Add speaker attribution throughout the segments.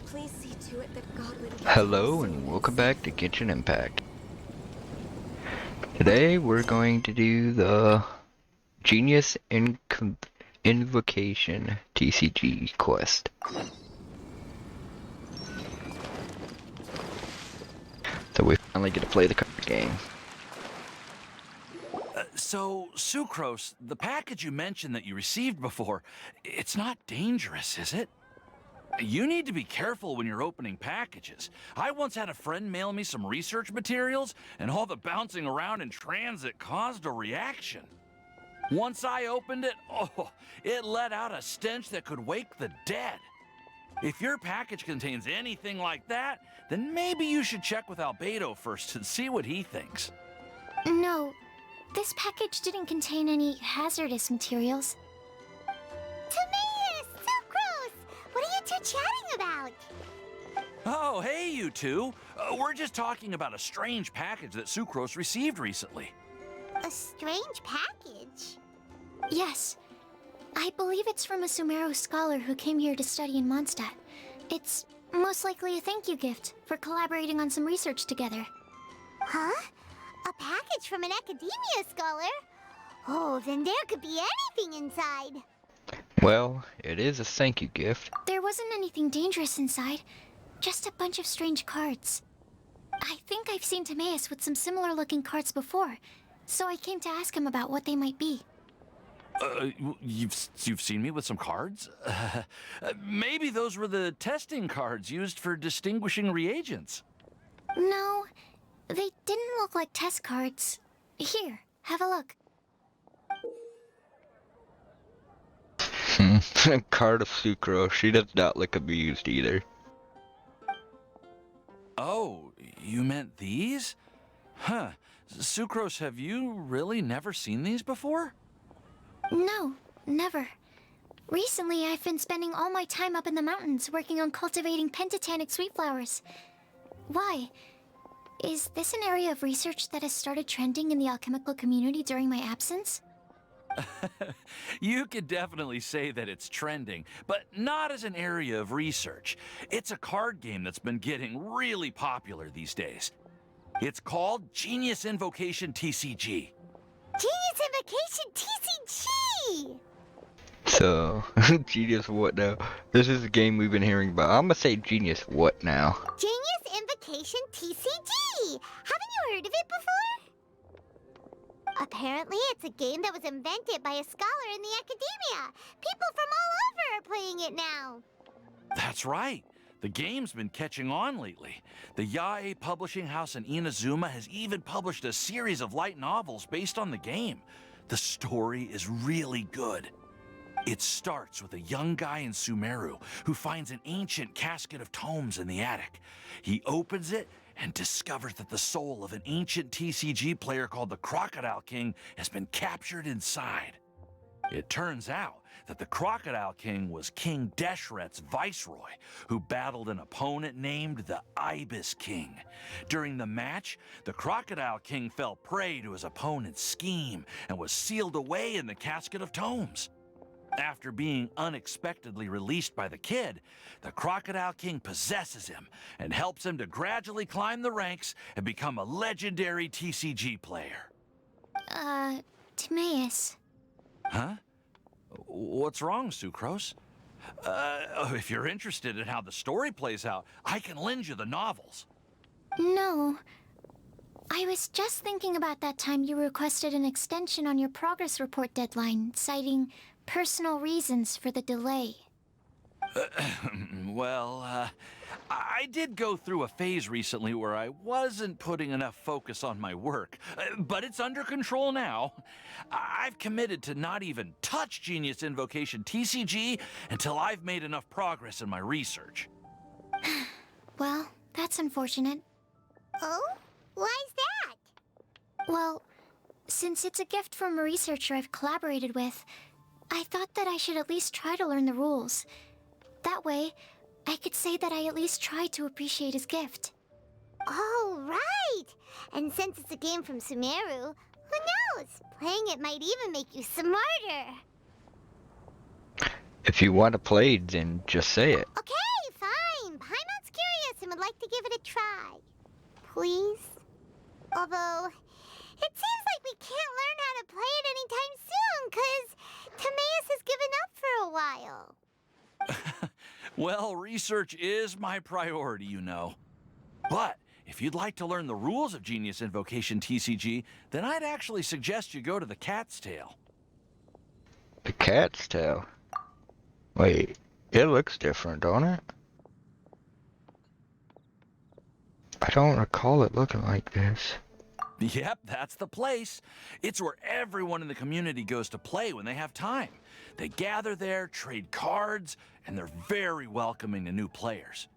Speaker 1: Please see to it that Godwin gets
Speaker 2: Hello
Speaker 1: all
Speaker 2: and
Speaker 1: Sailors.
Speaker 2: welcome back to Genshin Impact. Today we're going to do the Genius Invocation TCG quest. So we finally get to play the card game.
Speaker 3: So, Sucrose, the package you mentioned that you received before, it's not dangerous, is it? You need to be careful when you're opening packages. I once had a friend mail me some research materials, and all the bouncing around in transit caused a reaction. Once I opened it, it let out a stench that could wake the dead. If your package contains anything like that, then maybe you should check with Albedo first and see what he thinks.
Speaker 4: No, this package didn't contain any hazardous materials.
Speaker 5: Timaeus! Sucrose! What are you two chatting about?
Speaker 3: Oh, hey, you two. We're just talking about a strange package that Sucrose received recently.
Speaker 5: A strange package?
Speaker 4: Yes, I believe it's from a Sumeru scholar who came here to study in Mondstadt. It's most likely a thank you gift for collaborating on some research together.
Speaker 5: Huh? A package from an academia scholar? Oh, then there could be anything inside.
Speaker 2: Well, it is a thank you gift.
Speaker 4: There wasn't anything dangerous inside, just a bunch of strange cards. I think I've seen Timaeus with some similar looking cards before, so I came to ask him about what they might be.
Speaker 3: You've seen me with some cards? Maybe those were the testing cards used for distinguishing reagents.
Speaker 4: No, they didn't look like test cards. Here, have a look.
Speaker 2: Card of Sucrose. She does not look amused either.
Speaker 3: Oh, you meant these? Huh. Sucrose, have you really never seen these before?
Speaker 4: No, never. Recently, I've been spending all my time up in the mountains working on cultivating pentatonic sweet flowers. Why? Is this an area of research that has started trending in the alchemical community during my absence?
Speaker 3: You could definitely say that it's trending, but not as an area of research. It's a card game that's been getting really popular these days. It's called Genius Invocation TCG.
Speaker 5: Genius Invocation TCG!
Speaker 2: So, Genius what now? This is a game we've been hearing about. I'm gonna say Genius what now?
Speaker 5: Genius Invocation TCG! Haven't you heard of it before? Apparently, it's a game that was invented by a scholar in the academia. People from all over are playing it now.
Speaker 3: That's right. The game's been catching on lately. The Yae publishing house in Inazuma has even published a series of light novels based on the game. The story is really good. It starts with a young guy in Sumeru who finds an ancient casket of tomes in the attic. He opens it and discovers that the soul of an ancient TCG player called the Crocodile King has been captured inside. It turns out that the Crocodile King was King Deshret's viceroy, who battled an opponent named the Ibis King. During the match, the Crocodile King fell prey to his opponent's scheme and was sealed away in the casket of tomes. After being unexpectedly released by the kid, the Crocodile King possesses him and helps him to gradually climb the ranks and become a legendary TCG player.
Speaker 4: Timaeus.
Speaker 3: Huh? What's wrong, Sucrose? If you're interested in how the story plays out, I can lend you the novels.
Speaker 4: No. I was just thinking about that time you requested an extension on your progress report deadline, citing personal reasons for the delay.
Speaker 3: Well, I did go through a phase recently where I wasn't putting enough focus on my work, but it's under control now. I've committed to not even touch Genius Invocation TCG until I've made enough progress in my research.
Speaker 4: Well, that's unfortunate.
Speaker 5: Oh? Why's that?
Speaker 4: Well, since it's a gift from a researcher I've collaborated with, I thought that I should at least try to learn the rules. That way, I could say that I at least tried to appreciate his gift.
Speaker 5: Oh, right! And since it's a game from Sumeru, who knows? Playing it might even make you smarter.
Speaker 2: If you want to play, then just say it.
Speaker 5: Okay, fine. Paimon please? Although, it seems like we can't learn how to play it anytime soon, 'cause Timaeus has given up for a while.
Speaker 3: Well, research is my priority, you know. But if you'd like to learn the rules of Genius Invocation TCG, then I'd actually suggest you go to the Cat's Tail.
Speaker 2: The cat's tail. Wait, it looks different, don't it? I don't recall it looking like this.
Speaker 3: Yep, that's the place. It's where everyone in the community goes to play when they have time. They gather there, trade cards, and they're very welcoming to new players.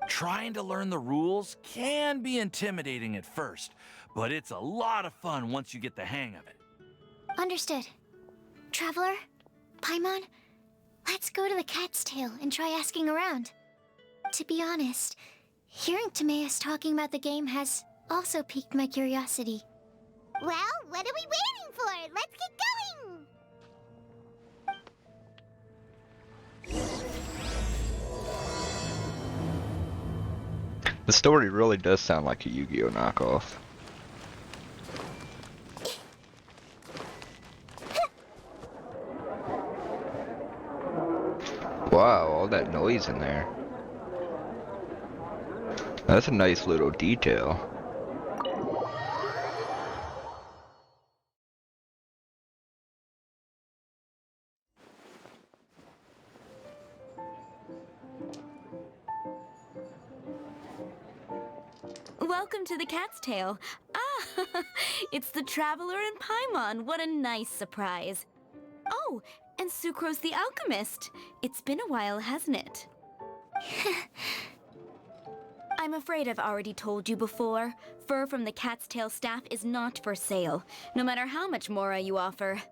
Speaker 3: Trying to learn the rules can be intimidating at first, but it's a lot of fun once you get the hang of it.
Speaker 4: Understood. Traveler? Paimon? Let's go to the Cat's Tail and try asking around. To be honest, hearing Timaeus talking about the game has also piqued my curiosity.
Speaker 5: Well, what are we waiting for? Let's get going!
Speaker 2: The story really does sound like a Yu-Gi-Oh knockoff. Wow, all that noise in there. That's a nice little detail.
Speaker 6: Welcome to the Cat's Tail. Ah, it's the Traveler and Paimon. What a nice surprise. Oh, and Sucrose the Alchemist. It's been a while, hasn't it? I'm afraid I've already told you before. Fur from the Cat's Tail staff is not for sale, no matter how much Mora you offer.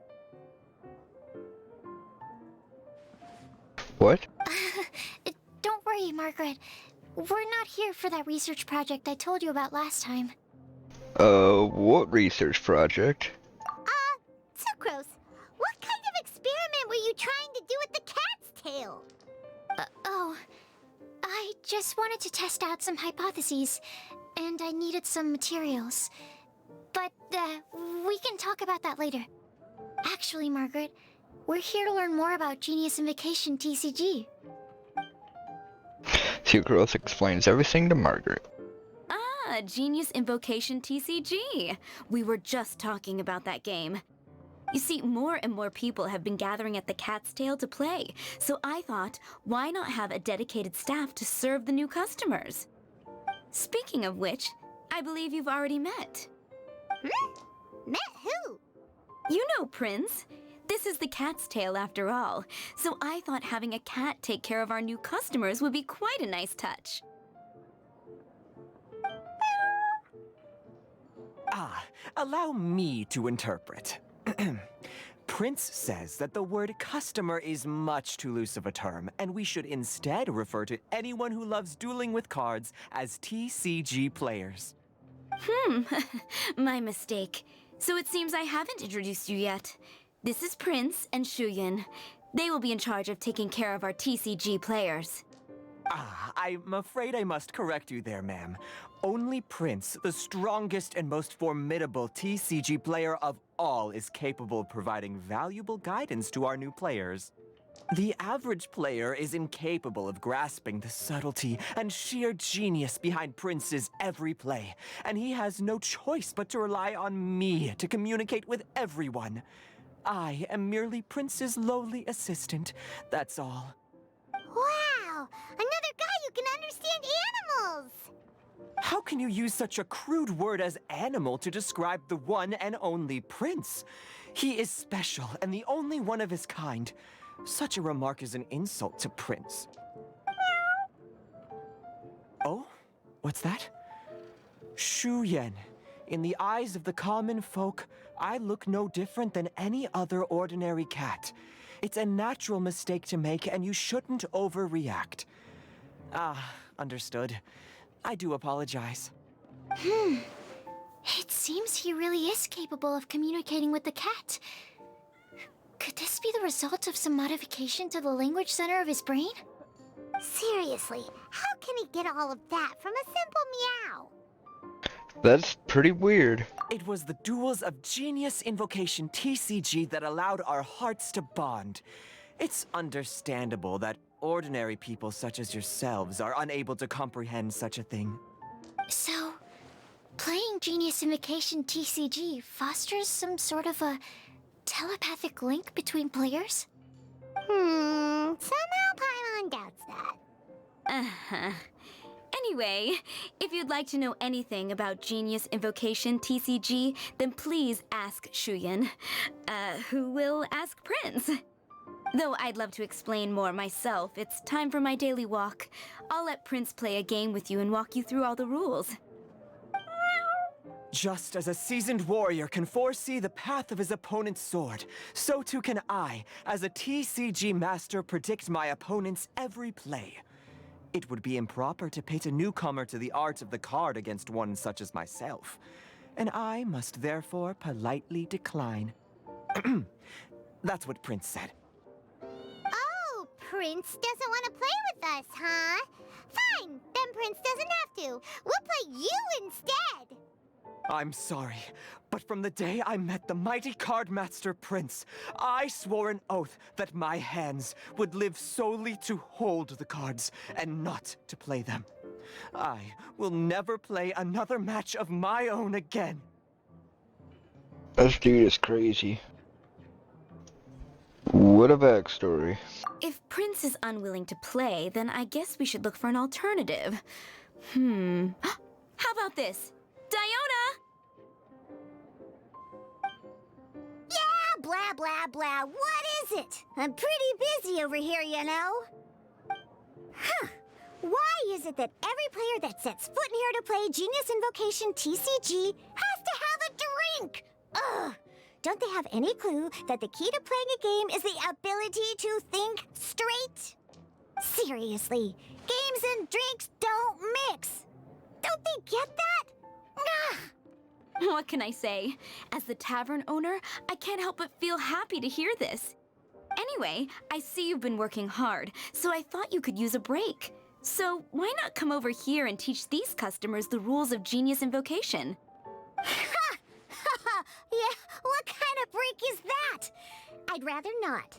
Speaker 2: What?
Speaker 4: Don't worry, Margaret. We're not here for that research project I told you about last time.
Speaker 2: What research project?
Speaker 5: Sucrose, what kind of experiment were you trying to do with the cat's tail?
Speaker 4: I just wanted to test out some hypotheses, and I needed some materials. But, we can talk about that later. Actually, Margaret, we're here to learn more about Genius Invocation TCG.
Speaker 2: Sucrose explains everything to Margaret.
Speaker 6: Ah, Genius Invocation TCG. We were just talking about that game. You see, more and more people have been gathering at the Cat's Tail to play, so I thought, why not have a dedicated staff to serve the new customers? Speaking of which, I believe you've already met.
Speaker 5: Met who?
Speaker 6: You know Prince. This is the Cat's Tail after all, so I thought having a cat take care of our new customers would be quite a nice touch.
Speaker 7: Allow me to interpret. Prince says that the word customer is much too loose of a term, and we should instead refer to anyone who loves dueling with cards as TCG players.
Speaker 6: My mistake. So it seems I haven't introduced you yet. This is Prince and Shuyan. They will be in charge of taking care of our TCG players.
Speaker 7: I'm afraid I must correct you there, ma'am. Only Prince, the strongest and most formidable TCG player of all, is capable of providing valuable guidance to our new players. The average player is incapable of grasping the subtlety and sheer genius behind Prince's every play, and he has no choice but to rely on me to communicate with everyone. I am merely Prince's lowly assistant, that's all.
Speaker 5: Wow! Another guy who can understand animals!
Speaker 7: How can you use such a crude word as animal to describe the one and only Prince? He is special and the only one of his kind. Such a remark is an insult to Prince. Oh? What's that? Shuyan. In the eyes of the common folk, I look no different than any other ordinary cat. It's a natural mistake to make, and you shouldn't overreact. Understood. I do apologize.
Speaker 4: It seems he really is capable of communicating with the cat. Could this be the result of some modification to the language center of his brain?
Speaker 5: Seriously, how can he get all of that from a simple meow?
Speaker 2: That's pretty weird.
Speaker 7: It was the duels of Genius Invocation TCG that allowed our hearts to bond. It's understandable that ordinary people such as yourselves are unable to comprehend such a thing.
Speaker 4: So, playing Genius Invocation TCG fosters some sort of a telepathic link between players?
Speaker 5: Somehow Paimon doubts that.
Speaker 6: Uh-huh. Anyway, if you'd like to know anything about Genius Invocation TCG, then please ask Shuyan, who will ask Prince. Though I'd love to explain more myself, it's time for my daily walk. I'll let Prince play a game with you and walk you through all the rules.
Speaker 7: Just as a seasoned warrior can foresee the path of his opponent's sword, so too can I, as a TCG master, predict my opponent's every play. It would be improper to pit a newcomer to the art of the card against one such as myself, and I must therefore politely decline. That's what Prince said.
Speaker 5: Oh, Prince doesn't want to play with us, huh? Fine, then Prince doesn't have to. We'll play you instead.
Speaker 7: I'm sorry, but from the day I met the mighty card master Prince, I swore an oath that my hands would live solely to hold the cards and not to play them. I will never play another match of my own again.
Speaker 2: This dude is crazy. What a backstory.
Speaker 6: If Prince is unwilling to play, then I guess we should look for an alternative. How about this? Diona!
Speaker 5: Yeah, blah, blah, blah. What is it? I'm pretty busy over here, you know. Huh. Why is it that every player that sets foot in here to play Genius Invocation TCG has to have a drink? Ugh. Don't they have any clue that the key to playing a game is the ability to think straight? Seriously, games and drinks don't mix. Don't they get that? Ugh.
Speaker 6: What can I say? As the tavern owner, I can't help but feel happy to hear this. Anyway, I see you've been working hard, so I thought you could use a break. So why not come over here and teach these customers the rules of Genius Invocation?
Speaker 5: Ha! Yeah, what kind of break is that? I'd rather not.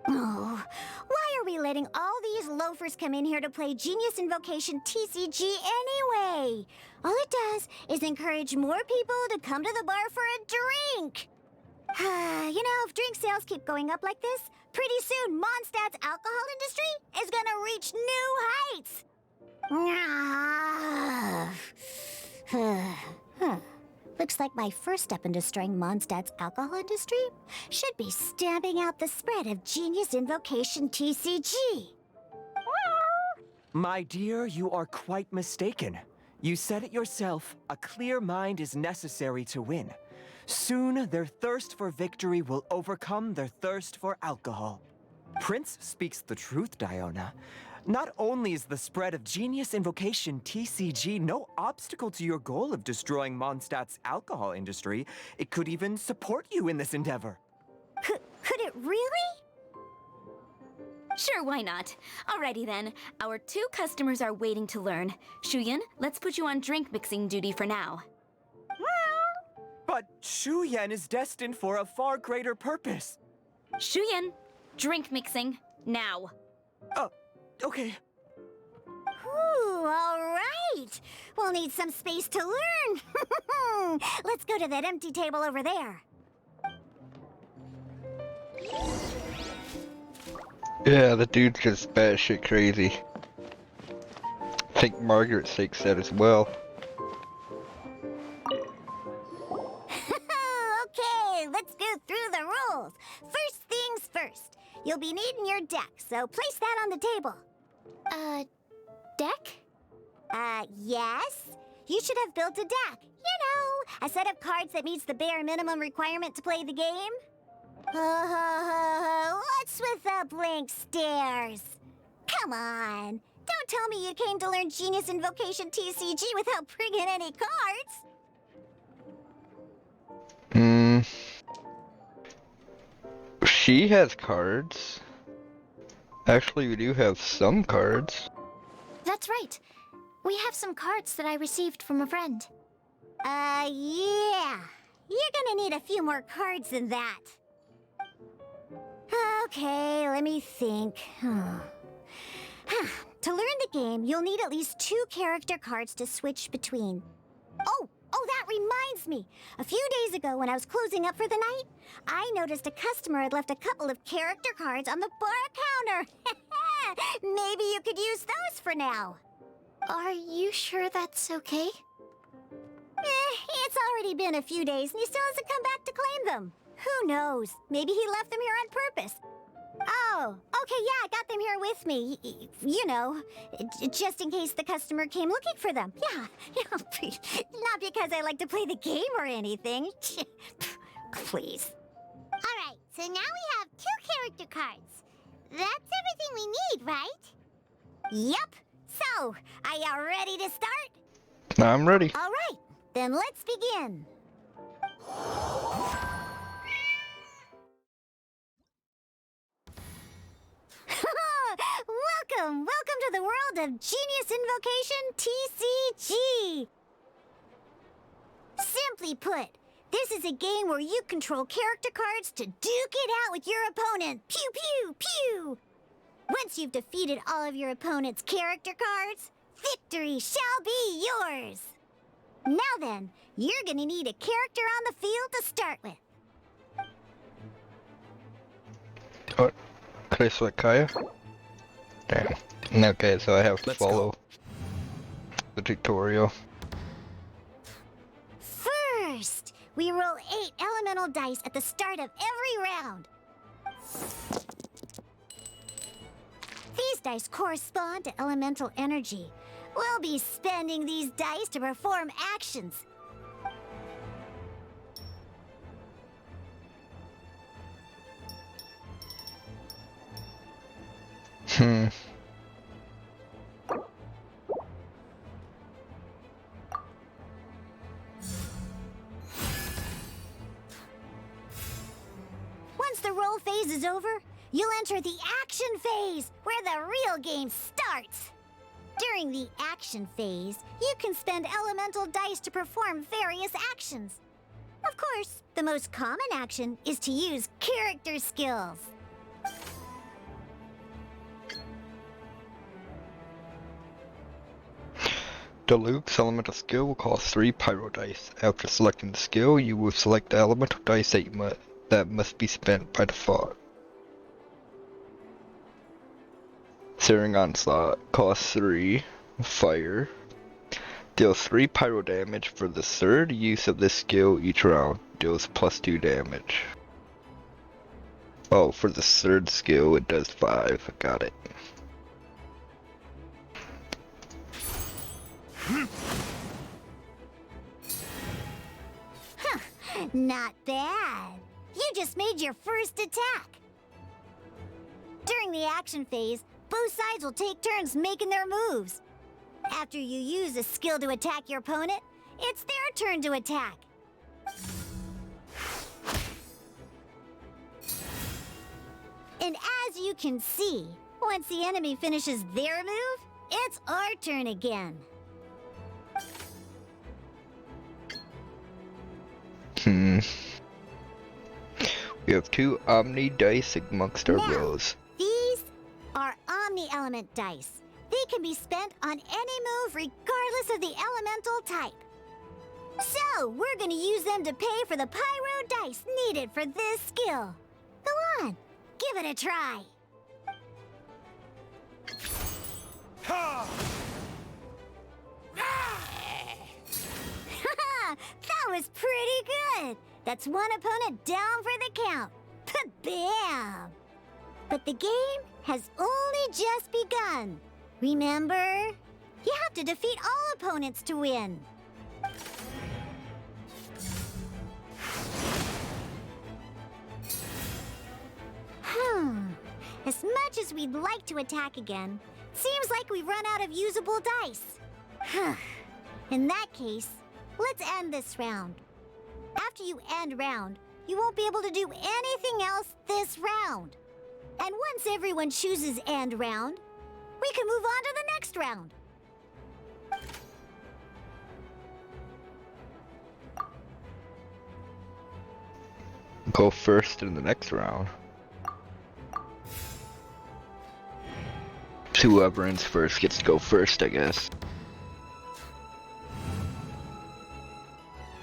Speaker 5: Oh, why are we letting all these loafers come in here to play Genius Invocation TCG anyway? All it does is encourage more people to come to the bar for a drink. You know, if drink sales keep going up like this, pretty soon Mondstadt's alcohol industry is gonna reach new heights. Looks like my first step in destroying Mondstadt's alcohol industry should be stamping out the spread of Genius Invocation TCG.
Speaker 7: My dear, you are quite mistaken. You said it yourself, a clear mind is necessary to win. Soon, their thirst for victory will overcome their thirst for alcohol. Prince speaks the truth, Diona. Not only is the spread of Genius Invocation TCG no obstacle to your goal of destroying Mondstadt's alcohol industry, it could even support you in this endeavor.
Speaker 5: Could it really?
Speaker 6: Sure, why not? Alrighty then, our 2 customers are waiting to learn. Shuyan, let's put you on drink mixing duty for now.
Speaker 7: But Shuyan is destined for a far greater purpose.
Speaker 6: Shuyan, drink mixing, now.
Speaker 7: Okay.
Speaker 5: Ooh, all right. We'll need some space to learn. Let's go to that empty table over there.
Speaker 2: Yeah, the dude's just batshit crazy. I think Margaret Sake said as well.
Speaker 5: Okay, let's go through the rules. First things first. You'll be needing your deck, so place that on the table.
Speaker 4: Deck?
Speaker 5: Yes. You should have built a deck. You know, a set of cards that meets the bare minimum requirement to play the game. What's with the blank stares? Come on. Don't tell me you came to learn Genius Invocation TCG without bringing any cards.
Speaker 2: She has cards. Actually, we do have some cards.
Speaker 4: That's right. We have some cards that I received from a friend.
Speaker 5: Yeah. You're gonna need a few more cards than that. Okay, let me think. To learn the game, you'll need at least 2 character cards to switch between. Oh, that reminds me. A few days ago, when I was closing up for the night, I noticed a customer had left a couple of character cards on the bar counter. Maybe you could use those for now.
Speaker 4: Are you sure that's okay?
Speaker 5: It's already been a few days and he still hasn't come back to claim them. Who knows? Maybe he left them here on purpose. Oh, okay, yeah, I got them here with me. You know, just in case the customer came looking for them. Yeah, not because I like to play the game or anything. Please. All right, so now we have 2 character cards. That's everything we need, right? Yep. So, are you ready to start?
Speaker 2: I'm ready.
Speaker 5: All right, then let's begin. Welcome to the world of Genius Invocation TCG! Simply put, this is a game where you control character cards to duke it out with your opponent. Pew, pew, pew! Once you've defeated all of your opponent's character cards, victory shall be yours! Now then, you're gonna need a character on the field to start with.
Speaker 2: What? Could I select Kaya? Damn. Okay, so I have to follow the tutorial.
Speaker 5: First, we roll 8 elemental dice at the start of every round. These dice correspond to elemental energy. We'll be spending these dice to perform actions. Once the roll phase is over, you'll enter the action phase, where the real game starts. During the action phase, you can spend elemental dice to perform various actions. Of course, the most common action is to use character skills.
Speaker 2: Deluxe elemental skill will cost 3 pyro dice. After selecting the skill, you will select the elemental dice that must be spent by default. Searing Onslaught costs 3 fire. Deals 3 pyro damage for the third use of this skill each round. Deals +2 damage. Oh, for the third skill it does 5. Got it.
Speaker 5: Not bad. You just made your first attack. During the action phase, both sides will take turns making their moves. After you use a skill to attack your opponent, it's their turn to attack. And as you can see, once the enemy finishes their move, it's our turn again.
Speaker 2: We have 2 Omni dice amongst our rows.
Speaker 5: These are Omni Element dice. They can be spent on any move regardless of the elemental type. So, we're gonna use them to pay for the pyro dice needed for this skill. Go on, give it a try. That was pretty good. That's one opponent down for the count. Bam! But the game has only just begun. Remember? You have to defeat all opponents to win. As much as we'd like to attack again, seems like we've run out of usable dice. In that case, let's end this round. After you end round, you won't be able to do anything else this round. And once everyone chooses end round, we can move on to the next round.
Speaker 2: go first in the next round. Whoever ends first gets to go first, I guess.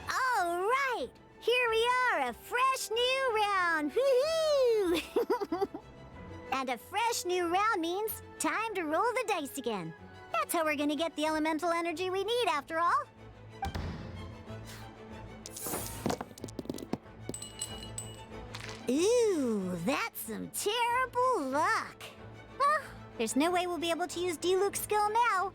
Speaker 5: All right, here we are, a fresh new round. Woohoo! And a fresh new round means time to roll the dice again. That's how we're gonna get the elemental energy we need, after all. Ooh, that's some terrible luck. Well, there's no way we'll be able to use Diluc's skill now.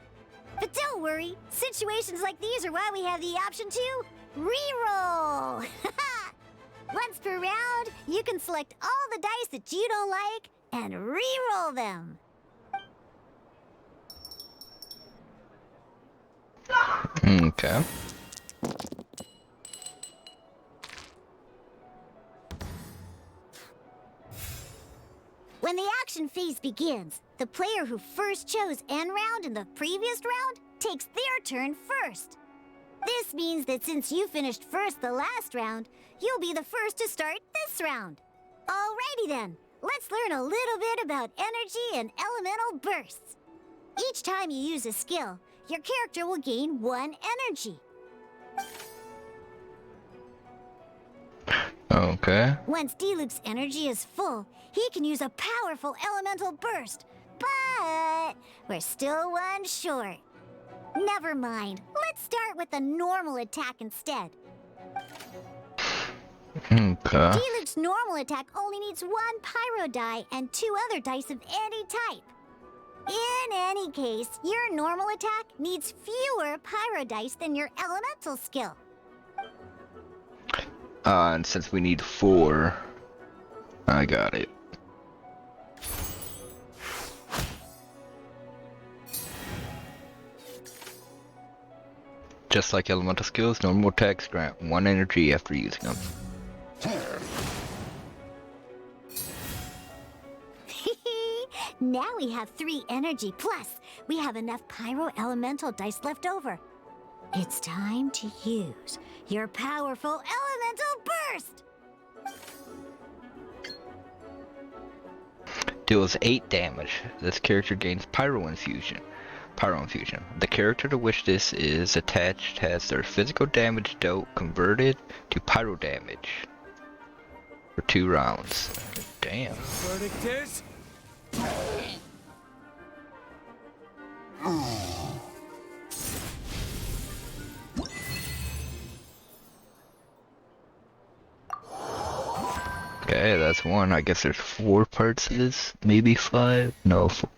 Speaker 5: But don't worry, situations like these are why we have the option to reroll. Once per round, you can select all the dice that you don't like and reroll them.
Speaker 2: Okay.
Speaker 5: When the action phase begins, the player who first chose end round in the previous round takes their turn first. This means that since you finished first the last round, you'll be the first to start this round. Alrighty then, let's learn a little bit about energy and elemental bursts. Each time you use a skill, your character will gain 1 energy.
Speaker 2: Okay.
Speaker 5: Once Diluc's energy is full, he can use a powerful elemental burst. But we're still 1 short. Never mind. Let's start with a normal attack instead.
Speaker 2: Okay.
Speaker 5: Diluc's normal attack only needs 1 pyro die and 2 other dice of any type. In any case, your normal attack needs fewer pyro dice than your elemental skill.
Speaker 2: And since we need 4, I got it. Just like elemental skills, normal attacks grant 1 energy after using them.
Speaker 5: Now we have 3 energy, plus we have enough pyro elemental dice left over. It's time to use your powerful elemental burst!
Speaker 2: Deals 8 damage. This character gains Pyro Infusion. The character to which this is attached has their physical damage dealt converted to pyro damage for 2 rounds. Damn.
Speaker 7: Verdict is...
Speaker 2: Okay, that's 1. I guess there's 4 parts to this. Maybe 5? No, 4.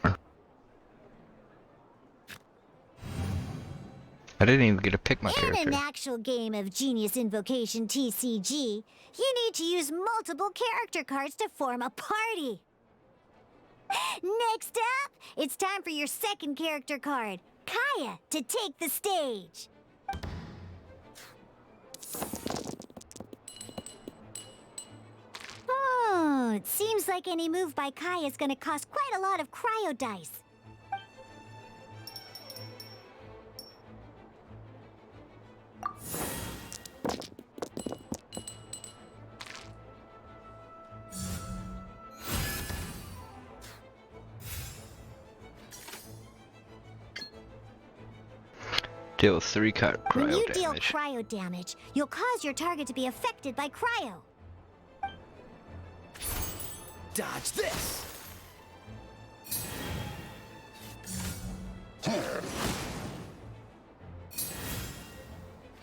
Speaker 2: I didn't even get to pick my
Speaker 5: In
Speaker 2: character.
Speaker 5: an actual game of Genius Invocation TCG, you need to use multiple character cards to form a party. Next up, it's time for your second character card, Kaya, to take the stage. Oh, it seems like any move by Kaya is going to cost quite a lot of cryo dice.
Speaker 2: Deals 3 cryo
Speaker 5: When you
Speaker 2: damage.
Speaker 5: deal cryo damage, you'll cause your target to be affected by cryo.
Speaker 7: Dodge this!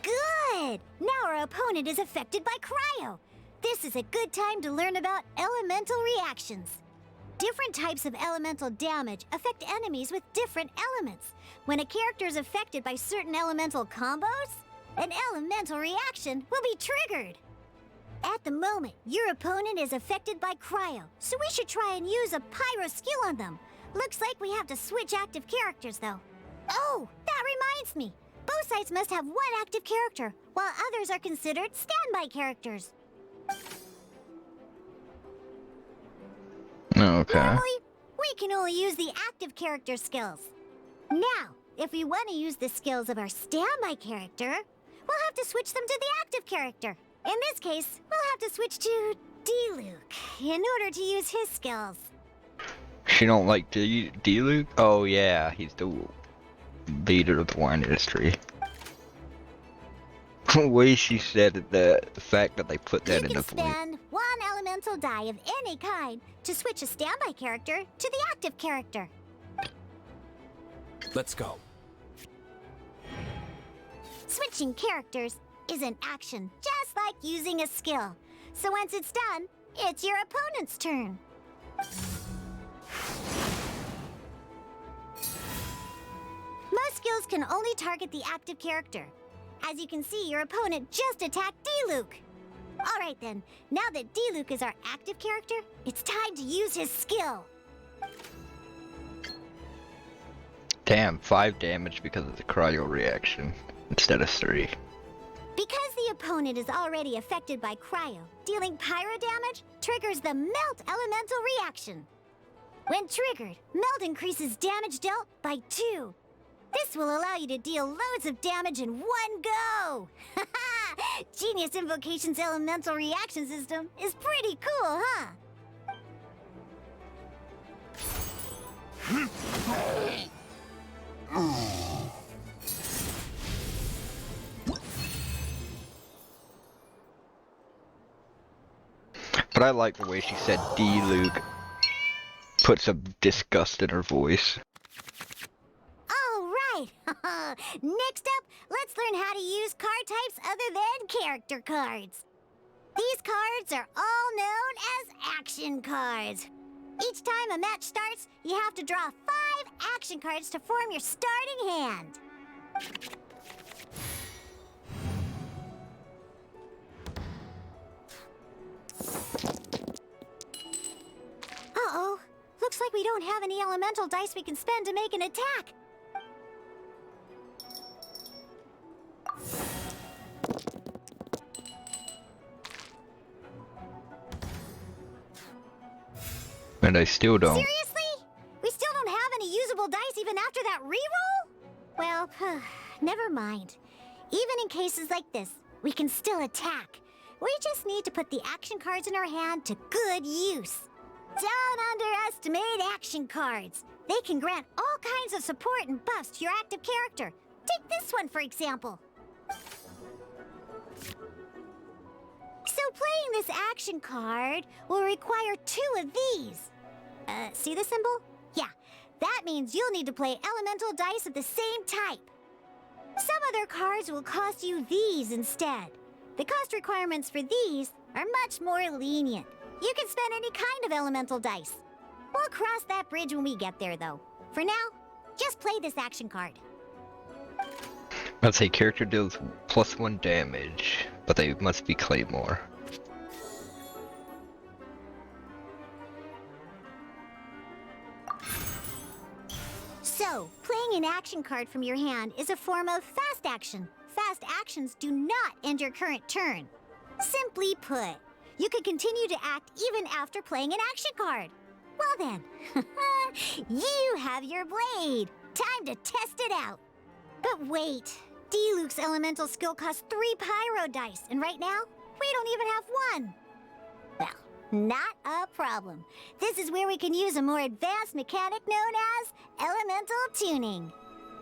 Speaker 5: Good! Now our opponent is affected by cryo. This is a good time to learn about elemental reactions. Different types of elemental damage affect enemies with different elements. When a character is affected by certain elemental combos, an elemental reaction will be triggered. At the moment, your opponent is affected by cryo, so we should try and use a pyro skill on them. Looks like we have to switch active characters, though. Oh, that reminds me. Both sides must have 1 active character, while others are considered standby characters.
Speaker 2: Okay.
Speaker 5: Normally, we can only use the active character skills. Now, if we want to use the skills of our standby character, we'll have to switch them to the active character. In this case, we'll have to switch to D-Luke in order to use his skills.
Speaker 2: She don't like D-Luke? Oh yeah, he's the leader of the wine industry. The way she said it, the fact that they put that
Speaker 5: You
Speaker 2: in
Speaker 5: can
Speaker 2: the voice.
Speaker 5: spend one elemental die of any kind to switch a standby character to the active character.
Speaker 8: Let's go.
Speaker 5: Switching characters is an action, just like using a skill. So once it's done, it's your opponent's turn. Most skills can only target the active character. As you can see, your opponent just attacked D-Luke. Alright then, now that D-Luke is our active character, it's time to use his skill.
Speaker 2: Damn, 5 damage because of the cryo reaction instead of 3.
Speaker 5: Because the opponent is already affected by cryo, dealing pyro damage triggers the melt elemental reaction. When triggered, melt increases damage dealt by 2. This will allow you to deal loads of damage in one go! Genius Invocation's elemental reaction system is pretty cool, huh?
Speaker 2: But I like the way she said D-Luke. Put some disgust in her voice.
Speaker 5: Alright! Next up, let's learn how to use card types other than character cards. These cards are all known as action cards. Each time a match starts, you have to draw 5 action cards to form your starting hand. Uh-oh. Looks like we don't have any elemental dice we can spend to make an attack.
Speaker 2: And I still don't.
Speaker 5: Seriously? We still don't have any usable dice even after that reroll? Well, never mind. Even in cases like this, we can still attack. We just need to put the action cards in our hand to good use. Don't underestimate action cards. They can grant all kinds of support and buffs to your active character. Take this one, for example. So playing this action card will require 2 of these. See the symbol? Yeah, that means you'll need to play elemental dice of the same type. Some other cards will cost you these instead. The cost requirements for these are much more lenient. You can spend any kind of elemental dice. We'll cross that bridge when we get there, though. For now, just play this action card.
Speaker 2: Let's say character deals +1 damage, but they must be Claymore.
Speaker 5: So, playing an action card from your hand is a form of fast action. Fast actions do not end your current turn. Simply put, you can continue to act even after playing an action card. Well then, you have your blade. Time to test it out. But wait, D-Luke's elemental skill costs 3 pyro dice, and right now, we don't even have 1. Well, not a problem. This is where we can use a more advanced mechanic known as elemental tuning.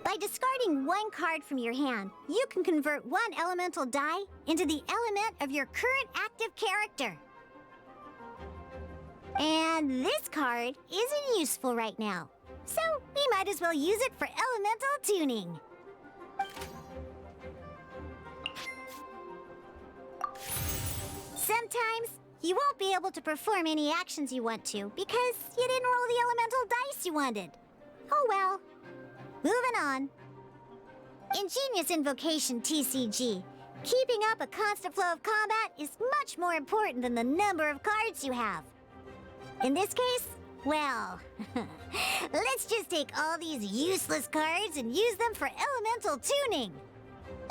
Speaker 5: By discarding 1 card from your hand, you can convert 1 elemental die into the element of your current active character. And this card isn't useful right now, so we might as well use it for elemental tuning. Sometimes you won't be able to perform any actions you want to because you didn't roll the elemental dice you wanted. Oh well. Moving on. In Genius Invocation TCG, keeping up a constant flow of combat is much more important than the number of cards you have. In this case, well, let's just take all these useless cards and use them for elemental tuning.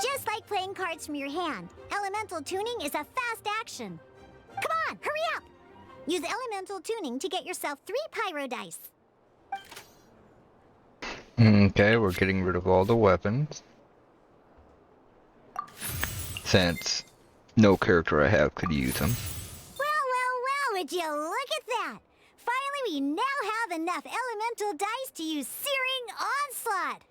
Speaker 5: Just like playing cards from your hand, elemental tuning is a fast action. Come on, hurry up! Use elemental tuning to get yourself 3 pyro dice.
Speaker 2: Okay, we're getting rid of all the weapons. Since no character I have could use them.
Speaker 5: Well, well, Would you look at that? Finally, we now have enough elemental dice to use Searing Onslaught.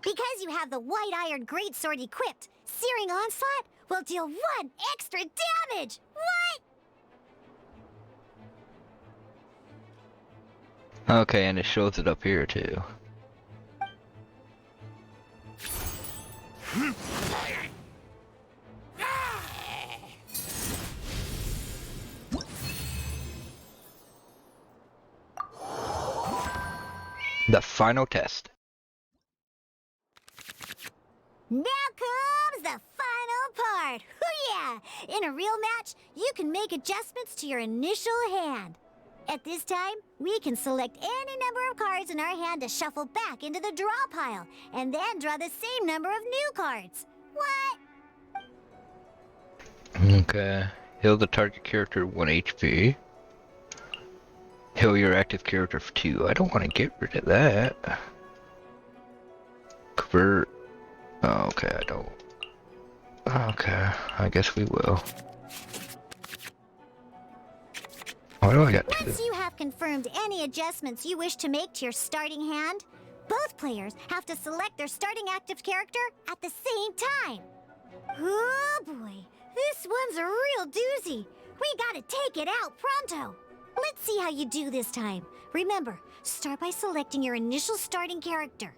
Speaker 5: Because you have the White Iron Greatsword equipped, Searing Onslaught will deal 1 extra damage! What?
Speaker 2: Okay, and it shows it up here too. The final test.
Speaker 5: Now comes the final part. Hoo yeah! In a real match, you can make adjustments to your initial hand. At this time, we can select any number of cards in our hand to shuffle back into the draw pile, and then draw the same number of new cards. What?
Speaker 2: Okay. Heal the target character 1 HP. Heal your active character for 2. I don't want to get rid of that. Convert. Oh, okay, I don't. Okay, I guess we will. Why do I got 2?
Speaker 5: Once you have confirmed any adjustments you wish to make to your starting hand, both players have to select their starting active character at the same time. Oh boy, this one's a real doozy. We gotta take it out pronto. Let's see how you do this time. Remember, start by selecting your initial starting character.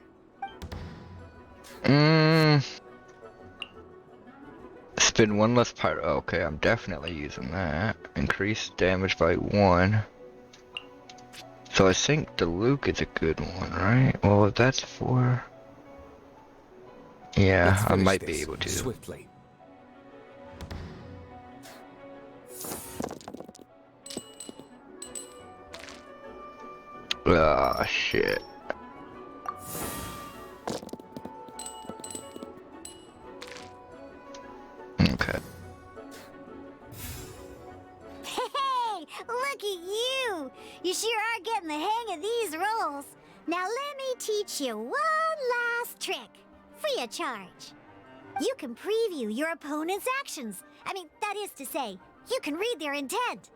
Speaker 2: Spin 1 less pyro. Okay, I'm definitely using that. Increase damage by 1. So I think the Luke is a good one, right? Well, if that's 4. Yeah,
Speaker 8: Let's
Speaker 2: I
Speaker 8: finish
Speaker 2: might be
Speaker 8: this
Speaker 2: able to.
Speaker 8: swiftly.
Speaker 2: Ah, shit. Okay.
Speaker 5: Hey, look at you! You sure are getting the hang of these rolls. Now let me teach you one last trick, free of charge. You can preview your opponent's actions. I mean, that is to say, you can read their intent.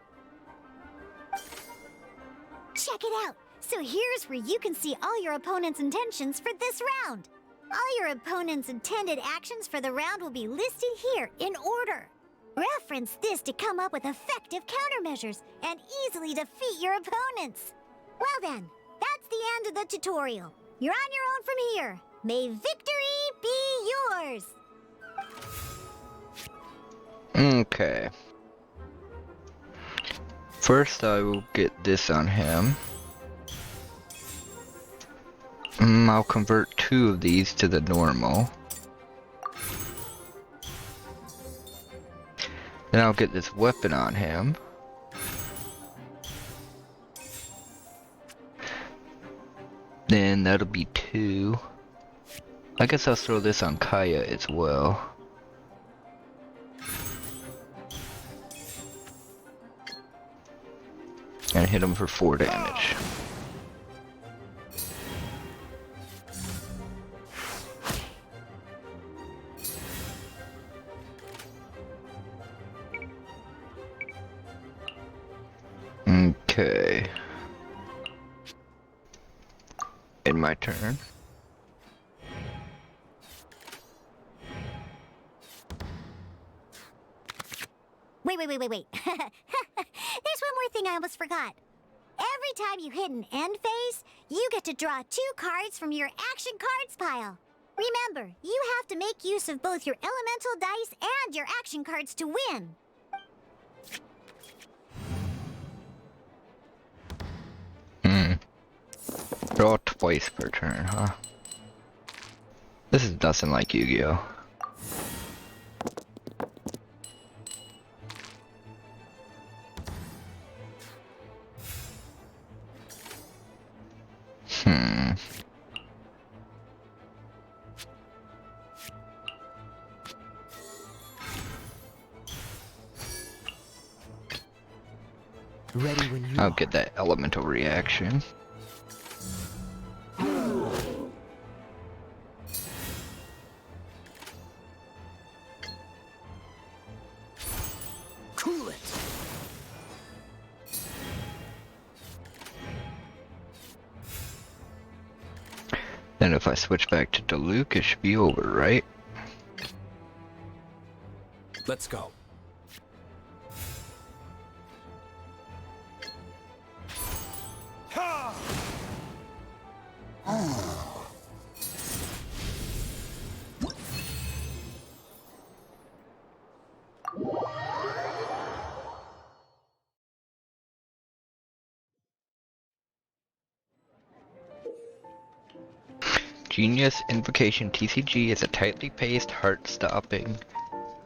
Speaker 5: Check it out. So here's where you can see all your opponent's intentions for this round. All your opponent's intended actions for the round will be listed here in order. Reference this to come up with effective countermeasures and easily defeat your opponents. Well then, that's the end of the tutorial. You're on your own from here. May victory be yours.
Speaker 2: Okay. First, I will get this on him. I'll convert 2 of these to the normal. Then I'll get this weapon on him. Then that'll be 2. I guess I'll throw this on Kaya as well. And hit him for 4 damage. Okay. In my turn.
Speaker 5: Wait. There's one more thing I almost forgot. Every time you hit an end phase, you get to draw 2 cards from your action cards pile. Remember, you have to make use of both your elemental dice and your action cards to win.
Speaker 2: Draw twice per turn, huh? This is nothing like Yu-Gi-Oh!
Speaker 7: Ready when you
Speaker 2: I'll
Speaker 7: are.
Speaker 2: get that elemental reaction. Then if I switch back to Diluc, it should be over, right?
Speaker 8: Let's go.
Speaker 2: Genius Invocation TCG is a tightly paced, heart-stopping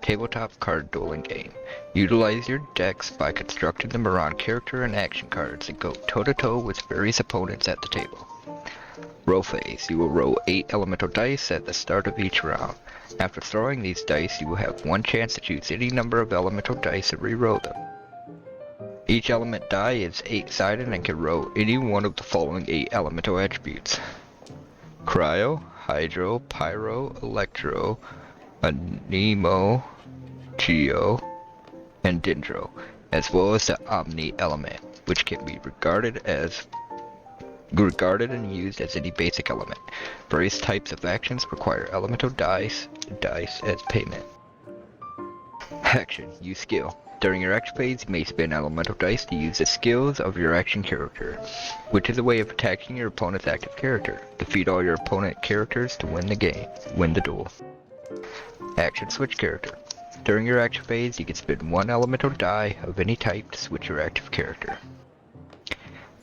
Speaker 2: tabletop card dueling game. Utilize your decks by constructing them around character and action cards and go toe-to-toe with various opponents at the table. Roll phase. You will roll 8 elemental dice at the start of each round. After throwing these dice, you will have one chance to choose any number of elemental dice and re-roll them. Each element die is 8-sided and can roll any one of the following 8 elemental attributes: Cryo, Hydro, Pyro, Electro, Anemo, Geo, and Dendro, as well as the Omni element, which can be regarded and used as any basic element. Various types of actions require elemental dice as payment. Action. Use skill. During your action phase, you may spend elemental dice to use the skills of your action character, which is a way of attacking your opponent's active character. Defeat all your opponent characters to win the duel. Action switch character. During your action phase, you can spend 1 elemental die of any type to switch your active character.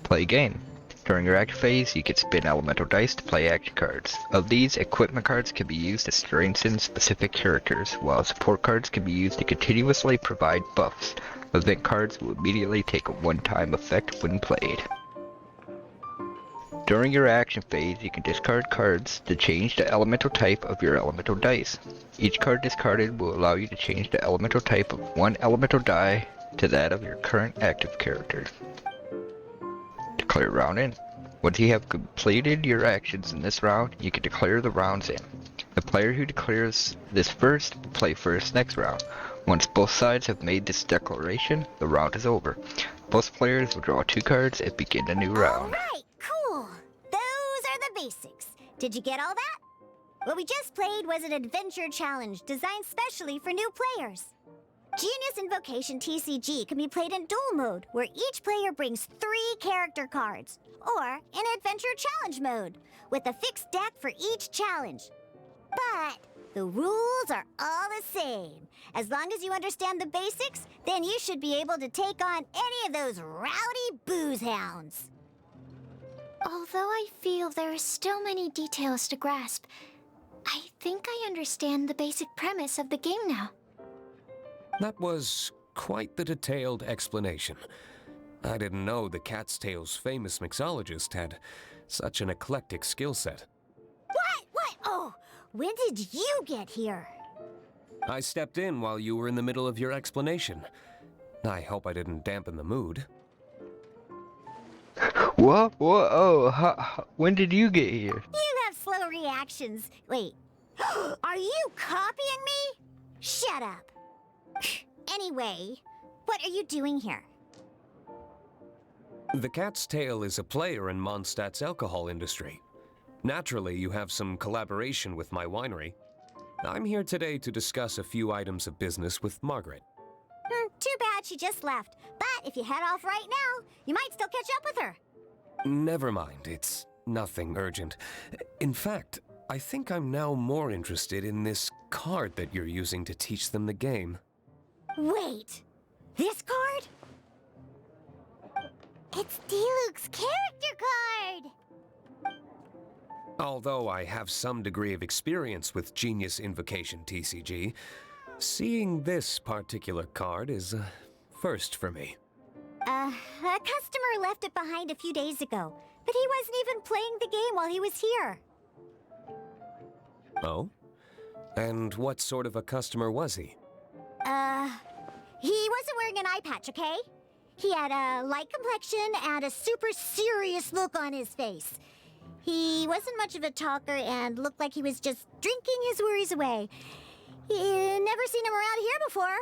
Speaker 2: Play game. During your action phase, you can spin elemental dice to play action cards. Of these, equipment cards can be used to strengthen specific characters, while support cards can be used to continuously provide buffs. Event cards will immediately take a one-time effect when played. During your action phase, you can discard cards to change the elemental type of your elemental dice. Each card discarded will allow you to change the elemental type of 1 elemental die to that of your current active character. Declare round in. Once you have completed your actions in this round, you can declare the rounds in. The player who declares this first will play first next round. Once both sides have made this declaration, the round is over. Both players will draw 2 cards and begin a new round.
Speaker 5: Alright, cool. Those are the basics. Did you get all that? What we just played was an adventure challenge designed specially for new players. Genius Invocation TCG can be played in duel mode, where each player brings 3 character cards, or in adventure challenge mode, with a fixed deck for each challenge. But the rules are all the same. As long as you understand the basics, then you should be able to take on any of those rowdy booze hounds.
Speaker 4: Although I feel there are still many details to grasp, I think I understand the basic premise of the game now.
Speaker 8: That was quite the detailed explanation. I didn't know the Cat's Tail's famous mixologist had such an eclectic skill set.
Speaker 5: What? Oh, when did you get here?
Speaker 8: I stepped in while you were in the middle of your explanation. I hope I didn't dampen the mood.
Speaker 2: What? Oh, when did you get here?
Speaker 5: You have slow reactions. Wait, are you copying me? Shut up. Anyway, what are you doing here?
Speaker 8: The Cat's Tail is a player in Mondstadt's alcohol industry. Naturally, you have some collaboration with my winery. I'm here today to discuss a few items of business with Margaret.
Speaker 5: Too bad she just left. But if you head off right now, you might still catch up with her.
Speaker 8: Never mind, it's nothing urgent. In fact, I think I'm now more interested in this card that you're using to teach them the game.
Speaker 5: Wait, this card? It's Diluc's character card!
Speaker 8: Although I have some degree of experience with Genius Invocation TCG, seeing this particular card is a first for me.
Speaker 5: A customer left it behind a few days ago, but he wasn't even playing the game while he was here.
Speaker 8: Oh? And what sort of a customer was he?
Speaker 5: He wasn't wearing an eye patch, okay? He had a light complexion and a super serious look on his face. He wasn't much of a talker and looked like he was just drinking his worries away. Never seen him around here before.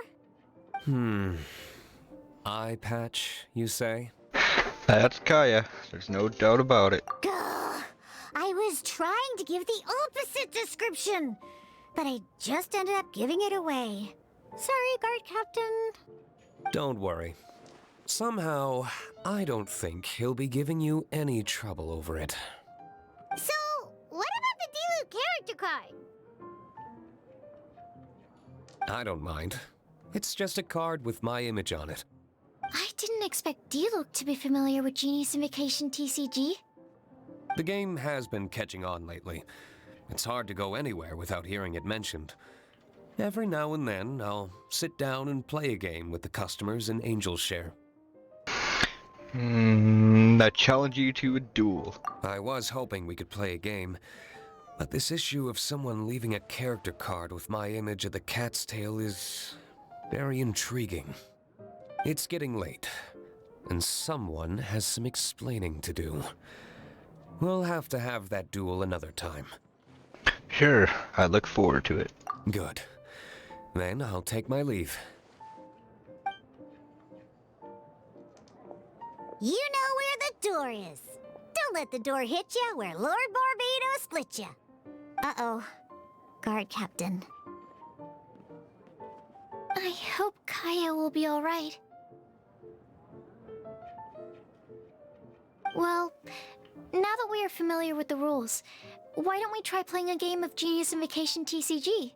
Speaker 8: Eye patch, you say?
Speaker 2: That's Kaya. There's no doubt about it.
Speaker 5: Gah! I was trying to give the opposite description, but I just ended up giving it away. Sorry, Guard Captain.
Speaker 8: Don't worry. Somehow, I don't think he'll be giving you any trouble over it.
Speaker 5: So, what about the Diluc character card?
Speaker 8: I don't mind. It's just a card with my image on it.
Speaker 4: I didn't expect Diluc to be familiar with Genius Invocation TCG.
Speaker 8: The game has been catching on lately. It's hard to go anywhere without hearing it mentioned. Every now and then, I'll sit down and play a game with the customers in Angel's Share.
Speaker 2: I challenge you to a duel.
Speaker 8: I was hoping we could play a game, but this issue of someone leaving a character card with my image at the cat's tail is very intriguing. It's getting late, and someone has some explaining to do. We'll have to have that duel another time.
Speaker 2: Sure, I look forward to it.
Speaker 8: Good. Then I'll take my leave.
Speaker 5: You know where the door is. Don't let the door hit ya where Lord Barbados split ya. Uh-oh. Guard Captain.
Speaker 4: I hope Kaya will be alright. Well, now that we are familiar with the rules, why don't we try playing a game of Genius Invocation TCG?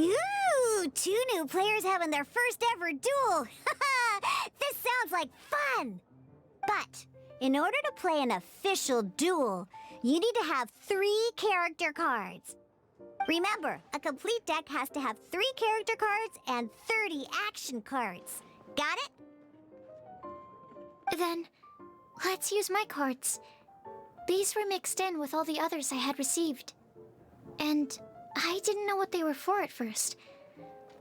Speaker 5: Ooh, 2 new players having their first ever duel. This sounds like fun. But in order to play an official duel, you need to have 3 character cards. Remember, a complete deck has to have 3 character cards and 30 action cards. Got it?
Speaker 4: Then, let's use my cards. These were mixed in with all the others I had received. And I didn't know what they were for at first.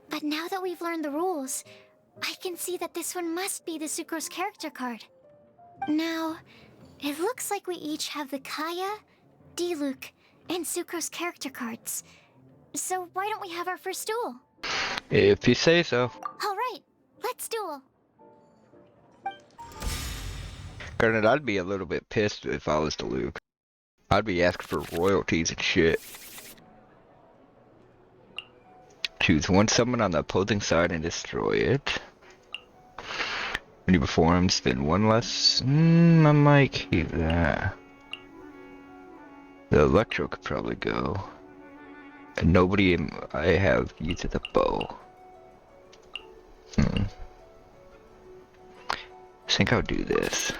Speaker 4: But now that we've learned the rules, I can see that this one must be the Sucrose character card. Now, it looks like we each have the Kaya, Diluc, and Sucrose character cards. So why don't we have our first duel?
Speaker 2: If you say so.
Speaker 4: Alright, let's duel.
Speaker 2: Granted, I'd be a little bit pissed if I was Diluc. I'd be asking for royalties and shit. Choose one summon on the opposing side and destroy it. When you perform, spend 1 less. I might keep that. The Electro could probably go. And nobody I have uses a bow. I think I'll do this.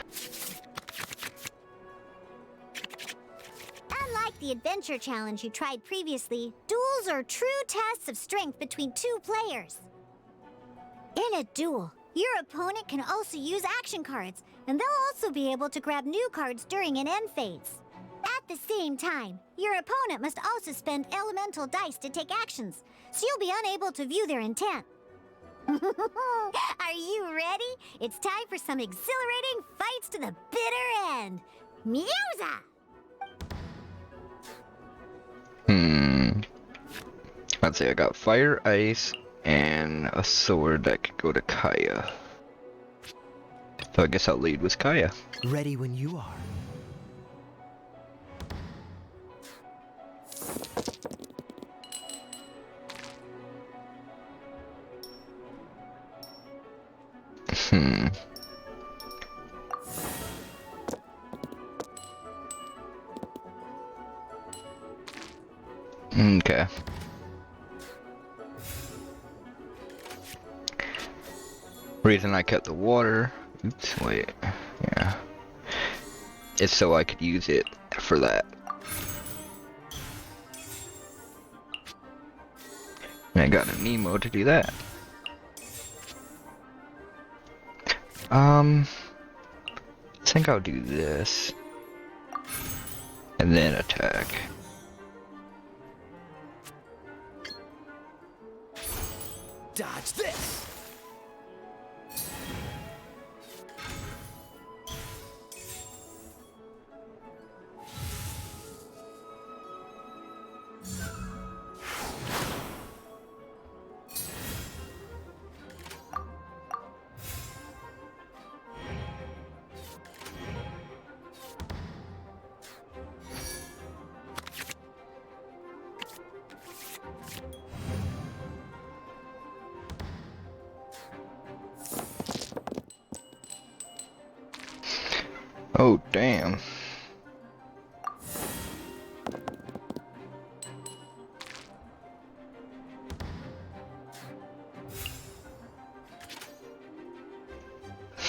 Speaker 5: Unlike the adventure challenge you tried previously, duels are true tests of strength between 2 players. In a duel, your opponent can also use action cards, and they'll also be able to grab new cards during an end phase. At the same time, your opponent must also spend elemental dice to take actions, so you'll be unable to view their intent. Are you ready? It's time for some exhilarating fights to the bitter end. Musa!
Speaker 2: Let's see, I got fire, ice, and a sword that could go to Kaya. So I guess I'll lead with Kaya.
Speaker 7: Ready when you are.
Speaker 2: Okay. Reason I kept the water, oops, wait, yeah, it's so I could use it for that. And I got a Nemo to do that. I think I'll do this. And then attack.
Speaker 7: Dodge this!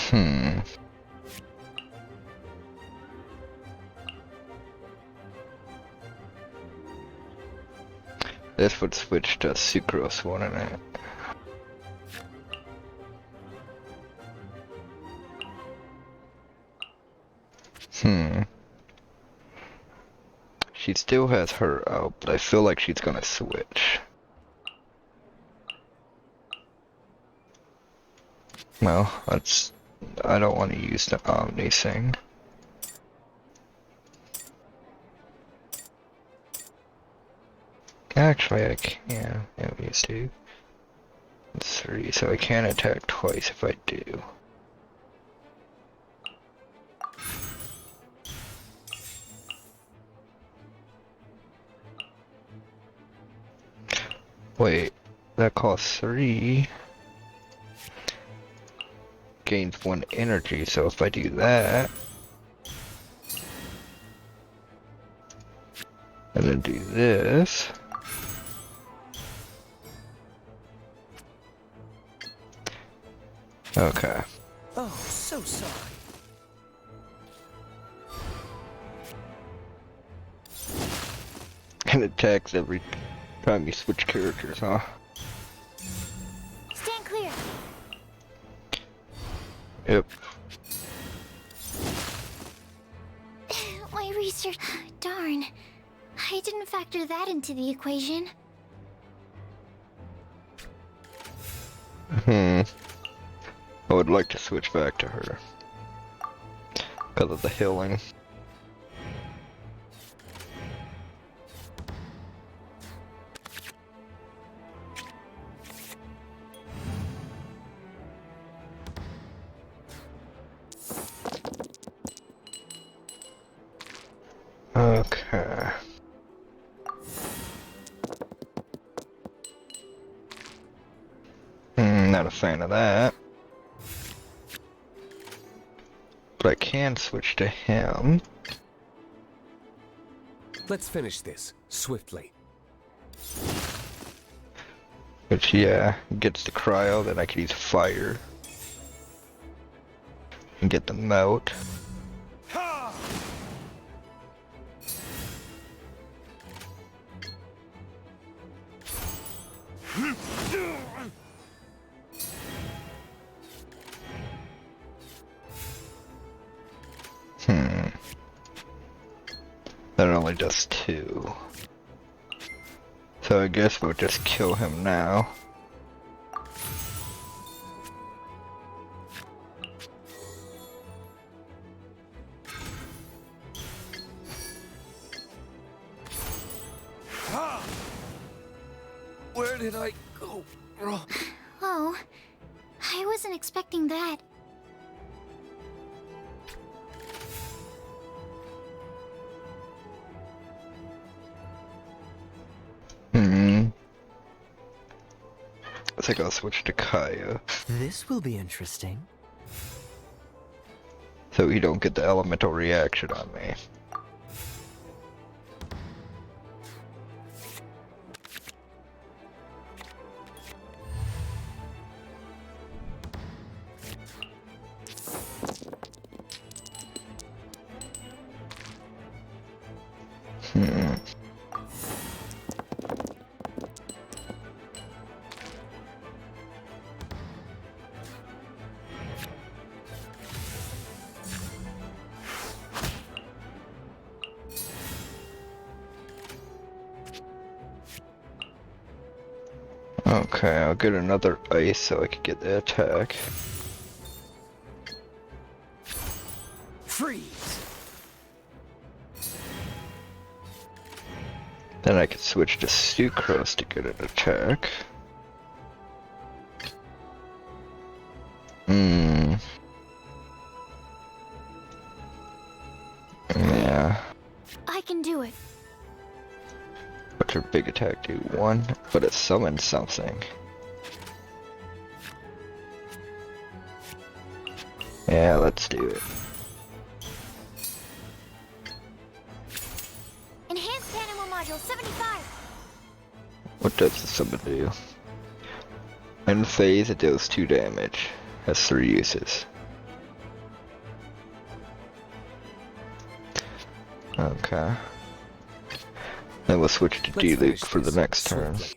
Speaker 2: Hmm. This would switch to sucrose, wouldn't it? Hmm. She still has her out, but I feel like she's gonna switch. Well, I don't want to use the Omni thing. Actually, I can. Yeah, we used to. It's 3, so I can attack twice if I do. Wait, that costs 3. Gains 1 energy, so if I do that, and then do this, okay.
Speaker 7: Oh, so sorry.
Speaker 2: And attacks every time you switch characters, huh?
Speaker 4: Stand clear.
Speaker 2: Yep.
Speaker 4: My research. Darn. I didn't factor that into the equation.
Speaker 2: I would like to switch back to her. Because of the healing. Okay. Not a fan of that. But I can switch to him.
Speaker 8: Let's finish this, swiftly.
Speaker 2: Which, yeah, gets the cryo, then I can use fire. And get the melt. That only does 2. So I guess we'll just kill him now.
Speaker 8: Where did I go wrong?
Speaker 4: Oh, I wasn't expecting that.
Speaker 2: I think I'll switch to Kaya.
Speaker 7: This will be interesting.
Speaker 2: So you don't get the elemental reaction on me. Okay, I'll get another ice so I can get the attack.
Speaker 7: Freeze!
Speaker 2: Then I can switch to sucrose to get an attack. Yeah.
Speaker 4: I can do it.
Speaker 2: What's her big attack do? 1, but it summons something. Yeah, let's do it.
Speaker 5: deals 75.
Speaker 2: What does the summon do? In phase, it deals 2 damage. Has 3 uses. Okay. Then we'll switch to
Speaker 8: Let's
Speaker 2: D-Luke
Speaker 8: finish
Speaker 2: for the
Speaker 8: this
Speaker 2: next turn.
Speaker 8: swiftly.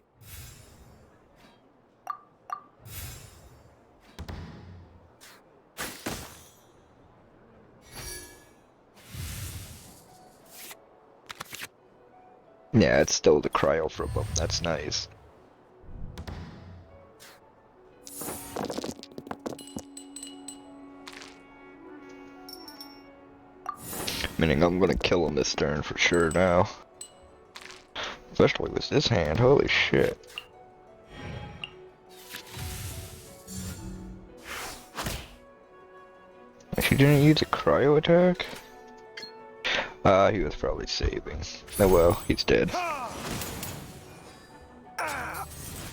Speaker 2: Yeah, it's still the cryo from him. That's nice. Meaning I'm gonna kill him this turn for sure now. Especially with this hand, holy shit. She didn't use a cryo attack? He was probably saving. Oh well, he's dead.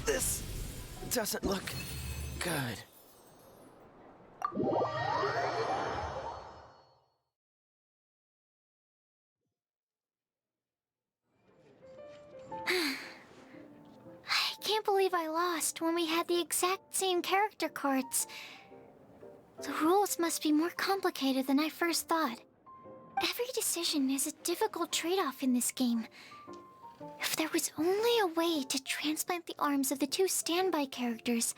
Speaker 7: This doesn't look good.
Speaker 4: I can't believe I lost when we had the exact same character cards. The rules must be more complicated than I first thought. Every decision is a difficult trade-off in this game. If there was only a way to transplant the arms of the 2 standby characters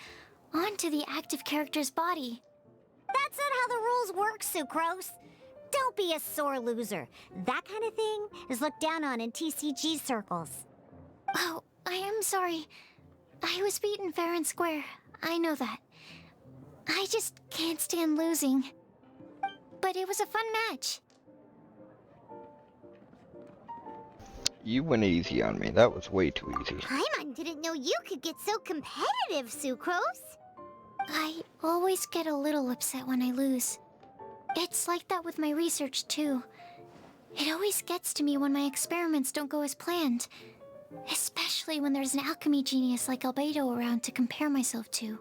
Speaker 4: onto the active character's body.
Speaker 5: That's not how the rules work, Sucrose. Don't be a sore loser. That kind of thing is looked down on in TCG circles.
Speaker 4: Oh, I am sorry. I was beaten fair and square. I know that. I just can't stand losing. But it was a fun match.
Speaker 2: You went easy on me. That was way too easy.
Speaker 5: Paimon didn't know you could get so competitive, Sucrose.
Speaker 4: I always get a little upset when I lose. It's like that with my research, too. It always gets to me when my experiments don't go as planned. Especially when there's an alchemy genius like Albedo around to compare myself to.
Speaker 5: You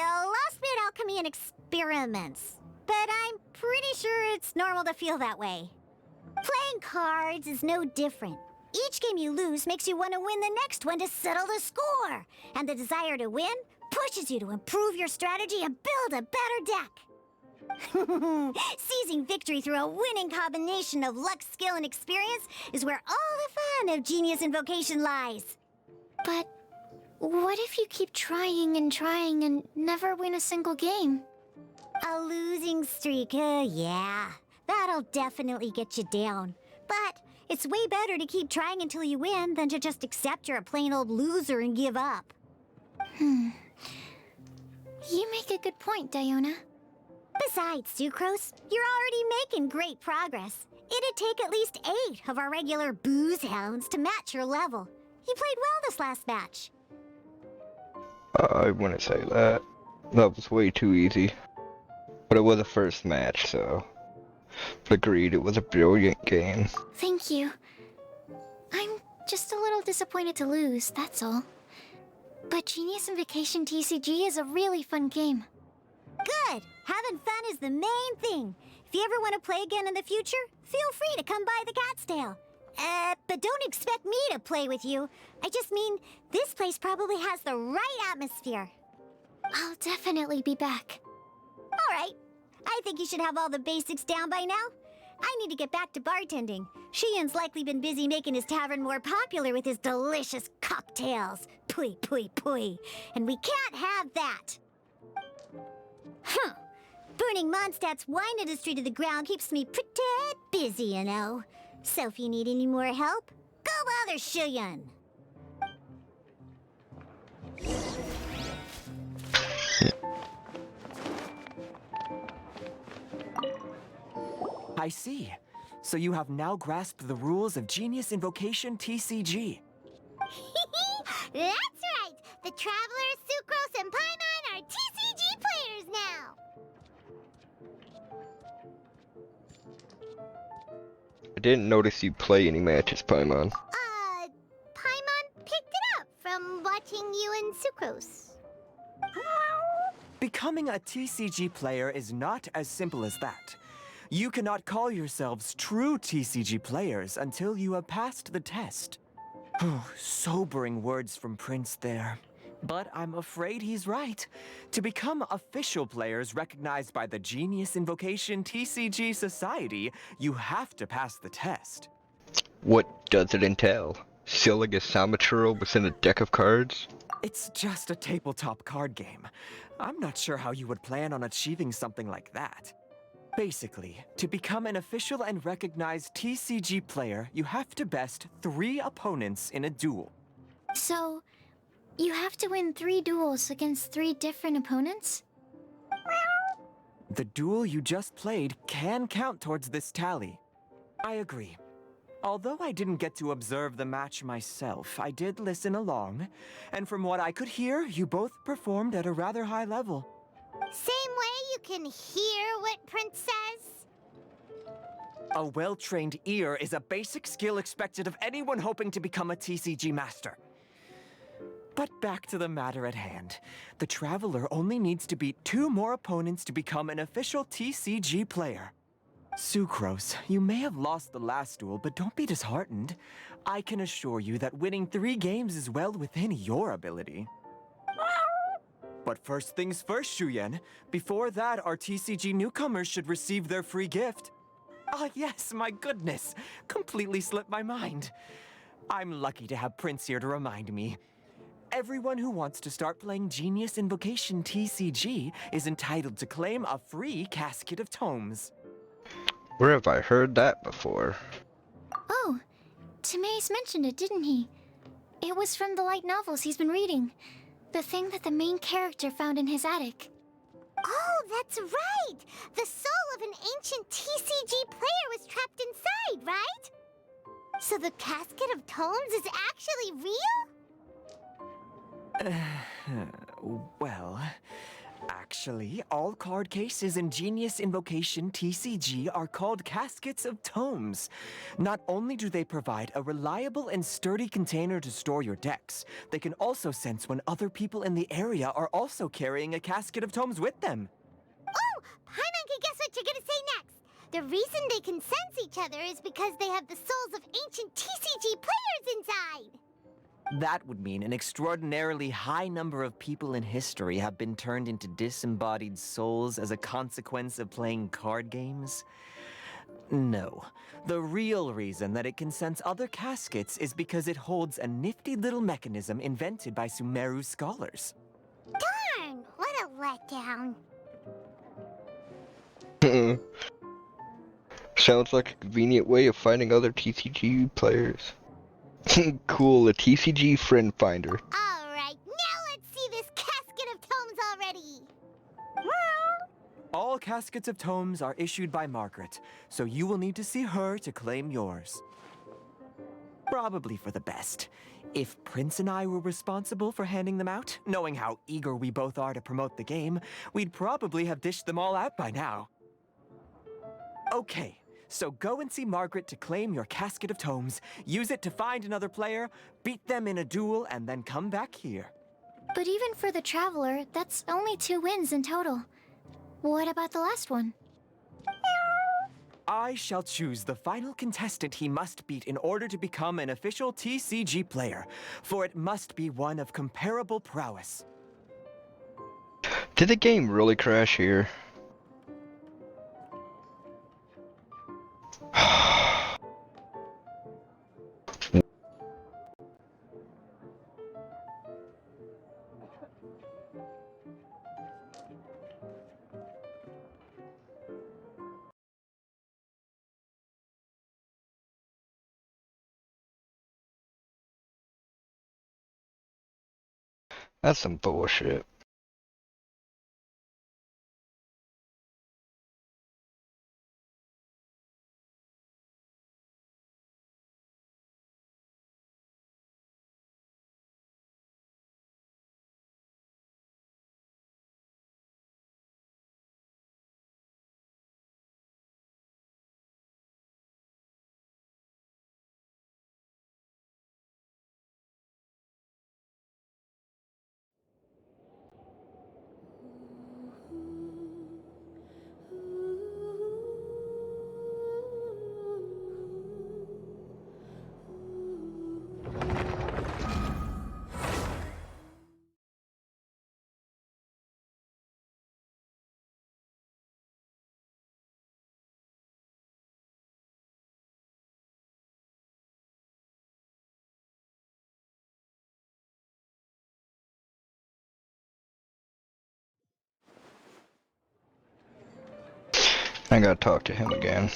Speaker 5: lost me at alchemy and experiments. But I'm pretty sure it's normal to feel that way. Playing cards is no different. Each game you lose makes you want to win the next one to settle the score. And the desire to win pushes you to improve your strategy and build a better deck. Seizing victory through a winning combination of luck, skill, and experience is where all the fun of Genius Invocation lies.
Speaker 4: But what if you keep trying and never win a single game?
Speaker 5: A losing streak, yeah. That'll definitely get you down. But it's way better to keep trying until you win than to just accept you're a plain old loser and give up.
Speaker 4: You make a good point, Diona.
Speaker 5: Besides, Sucrose, you're already making great progress. It'd take at least 8 of our regular booze hounds to match your level. You played well this last match.
Speaker 2: I wouldn't say that. That was way too easy. But it was a first match, so... But agreed, it was a brilliant game.
Speaker 4: Thank you. I'm just a little disappointed to lose, that's all. But Genius Invocation TCG is a really fun game.
Speaker 5: Good! Having fun is the main thing. If you ever want to play again in the future, feel free to come by the Cat's Tail. But don't expect me to play with you. I just mean, this place probably has the right atmosphere.
Speaker 4: I'll definitely be back.
Speaker 5: Alright. I think you should have all the basics down by now. I need to get back to bartending. Shian's likely been busy making his tavern more popular with his delicious cocktails. Pui, pui, pui. And we can't have that. Huh. Burning Mondstadt's wine industry to the ground keeps me pretty busy, you know. So if you need any more help, go bother Shian.
Speaker 7: I see. So you have now grasped the rules of Genius Invocation TCG.
Speaker 5: That's right! The Travelers, Sucrose, and Paimon are TCG players now!
Speaker 2: I didn't notice you play any matches, Paimon.
Speaker 5: Paimon picked it up from watching you and Sucrose.
Speaker 7: Becoming a TCG player is not as simple as that. You cannot call yourselves true TCG players until you have passed the test. Sobering words from Prince there. But I'm afraid he's right. To become official players recognized by the Genius Invocation TCG Society, you have to pass the test.
Speaker 2: What does it entail? Sealing a Samaturo within a deck of cards?
Speaker 7: It's just a tabletop card game. I'm not sure how you would plan on achieving something like that. Basically, to become an official and recognized TCG player, you have to best 3 opponents in a duel.
Speaker 4: So, you have to win 3 duels against 3 different opponents?
Speaker 7: The duel you just played can count towards this tally. I agree. Although I didn't get to observe the match myself, I did listen along, and from what I could hear, you both performed at a rather high level.
Speaker 5: Same way you can hear what Prince says?
Speaker 7: A well-trained ear is a basic skill expected of anyone hoping to become a TCG master. But back to the matter at hand. The Traveler only needs to beat 2 more opponents to become an official TCG player. Sucrose, you may have lost the last duel, but don't be disheartened. I can assure you that winning 3 games is well within your ability. But first things first, Shuyen. Before that, our TCG newcomers should receive their free gift. Ah, yes, my goodness. Completely slipped my mind. I'm lucky to have Prince here to remind me. Everyone who wants to start playing Genius Invocation TCG is entitled to claim a free casket of tomes.
Speaker 2: Where have I heard that before?
Speaker 4: Oh, Timaeus mentioned it, didn't he? It was from the light novels he's been reading. The thing that the main character found in his attic.
Speaker 5: Oh, that's right! The soul of an ancient TCG player was trapped inside, right? So the casket of tomes is actually real?
Speaker 7: Well, actually, all card cases in Genius Invocation TCG are called caskets of tomes. Not only do they provide a reliable and sturdy container to store your decks, they can also sense when other people in the area are also carrying a casket of tomes with them.
Speaker 5: Oh, Paimon can guess what you're gonna say next. The reason they can sense each other is because they have the souls of ancient TCG players inside.
Speaker 7: That would mean an extraordinarily high number of people in history have been turned into disembodied souls as a consequence of playing card games? No. The real reason that it can sense other caskets is because it holds a nifty little mechanism invented by Sumeru scholars.
Speaker 5: Darn, what a letdown.
Speaker 2: Sounds like a convenient way of finding other TCG players. Cool, a TCG friend finder.
Speaker 5: Alright, now let's see this casket of tomes already.
Speaker 7: All caskets of tomes are issued by Margaret, so you will need to see her to claim yours. Probably for the best. If Prince and I were responsible for handing them out, knowing how eager we both are to promote the game, we'd probably have dished them all out by now. Okay, so go and see Margaret to claim your casket of tomes, use it to find another player, beat them in a duel, and then come back here.
Speaker 4: But even for the Traveler, that's only 2 wins in total. What about the last one?
Speaker 7: I shall choose the final contestant he must beat in order to become an official TCG player, for it must be one of comparable prowess.
Speaker 2: Did the game really crash here? That's some bullshit. I gotta talk to him again.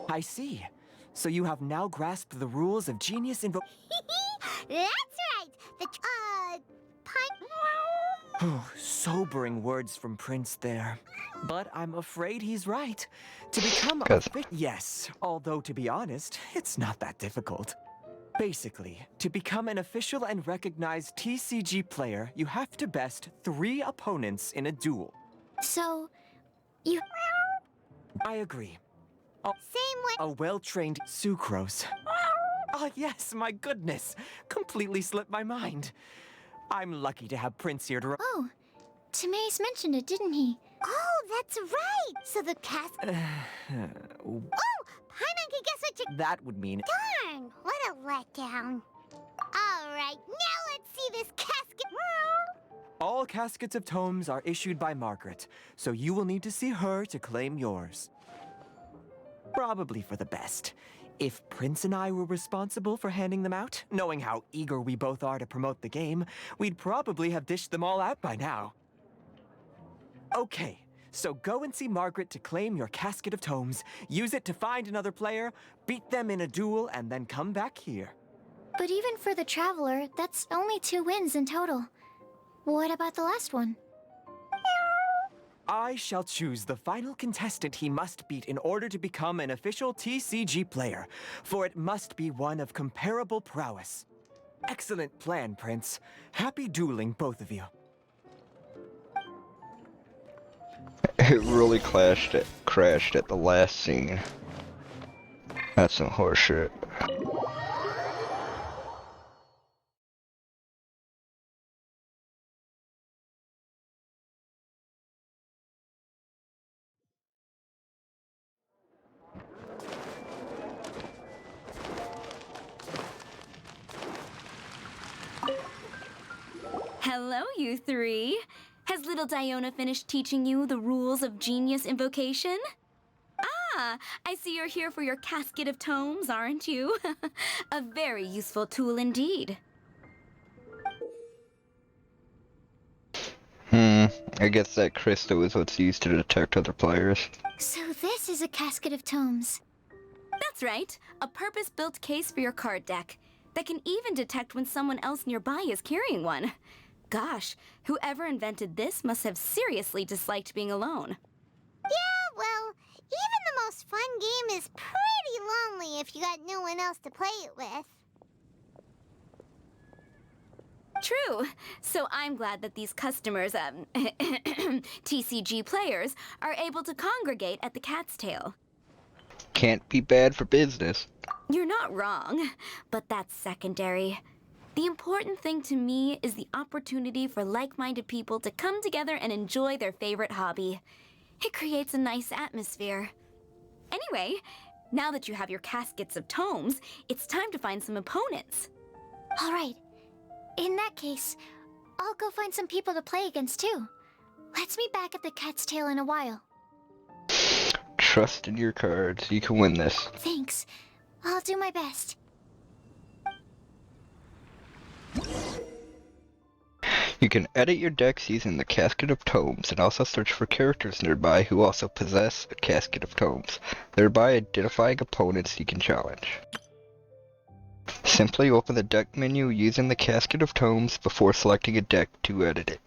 Speaker 7: I see. So you have now grasped the rules of Genius Invocation.
Speaker 5: That's right. The pine.
Speaker 7: Sobering words from Prince there. But I'm afraid he's right. To become a
Speaker 2: Cause
Speaker 7: yes, although to be honest, it's not that difficult. Basically, to become an official and recognized TCG player, you have to best 3 opponents in a duel.
Speaker 4: So, you...
Speaker 7: I agree.
Speaker 5: Same way.
Speaker 7: A well-trained sucrose. Oh yes, my goodness. Completely slipped my mind. I'm lucky to have Prince here to...
Speaker 4: Oh, Tamaeus mentioned it, didn't he?
Speaker 5: Oh, that's right. So the cast. Oh, Paimon can guess what you.
Speaker 7: That would mean...
Speaker 5: Darn! What a letdown. All right, now let's see this casket.
Speaker 7: All caskets of tomes are issued by Margaret, so you will need to see her to claim yours. Probably for the best. If Prince and I were responsible for handing them out, knowing how eager we both are to promote the game, we'd probably have dished them all out by now. Okay, so go and see Margaret to claim your casket of tomes, use it to find another player, beat them in a duel, and then come back here.
Speaker 4: But even for the Traveler, that's only 2 wins in total. What about the last one?
Speaker 7: I shall choose the final contestant he must beat in order to become an official TCG player, for it must be one of comparable prowess. Excellent plan, Prince. Happy dueling, both of you.
Speaker 2: it really crashed at the last scene. That's some horseshit.
Speaker 6: Hello, you 3. Has little Diona finished teaching you the rules of Genius Invocation? Ah, I see you're here for your casket of tomes, aren't you? A very useful tool indeed.
Speaker 2: I guess that crystal is what's used to detect other players.
Speaker 4: So this is a casket of tomes.
Speaker 6: That's right, a purpose-built case for your card deck that can even detect when someone else nearby is carrying one. Gosh, whoever invented this must have seriously disliked being alone.
Speaker 5: Yeah, well, even the most fun game is pretty lonely if you got no one else to play it with.
Speaker 6: True. So I'm glad that these customers, TCG players, are able to congregate at the Cat's Tail.
Speaker 2: Can't be bad for business.
Speaker 6: You're not wrong, but that's secondary. The important thing to me is the opportunity for like-minded people to come together and enjoy their favorite hobby. It creates a nice atmosphere. Anyway, now that you have your caskets of tomes, it's time to find some opponents.
Speaker 4: All right. In that case, I'll go find some people to play against too. Let's meet back at the Cat's Tail in a while.
Speaker 2: Trust in your cards. You can win this.
Speaker 4: Thanks. I'll do my best.
Speaker 2: You can edit your decks using the Casket of Tomes and also search for characters nearby who also possess a Casket of Tomes, thereby identifying opponents you can challenge. Simply open the deck menu using the Casket of Tomes before selecting a deck to edit it.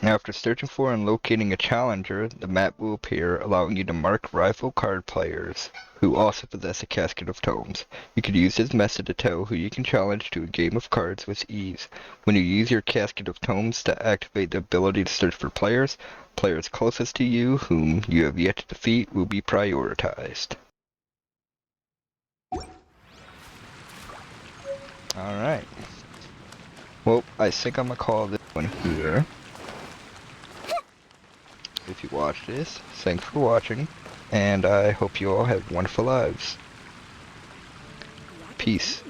Speaker 2: After searching for and locating a challenger, the map will appear, allowing you to mark rival card players who also possess a Casket of Tomes. You can use this method to tell who you can challenge to a game of cards with ease. When you use your Casket of Tomes to activate the ability to search for players, players closest to you whom you have yet to defeat will be prioritized. Alright. Well, I think I'm gonna call this one here. If you watched this, thanks for watching, and I hope you all have wonderful lives. Peace.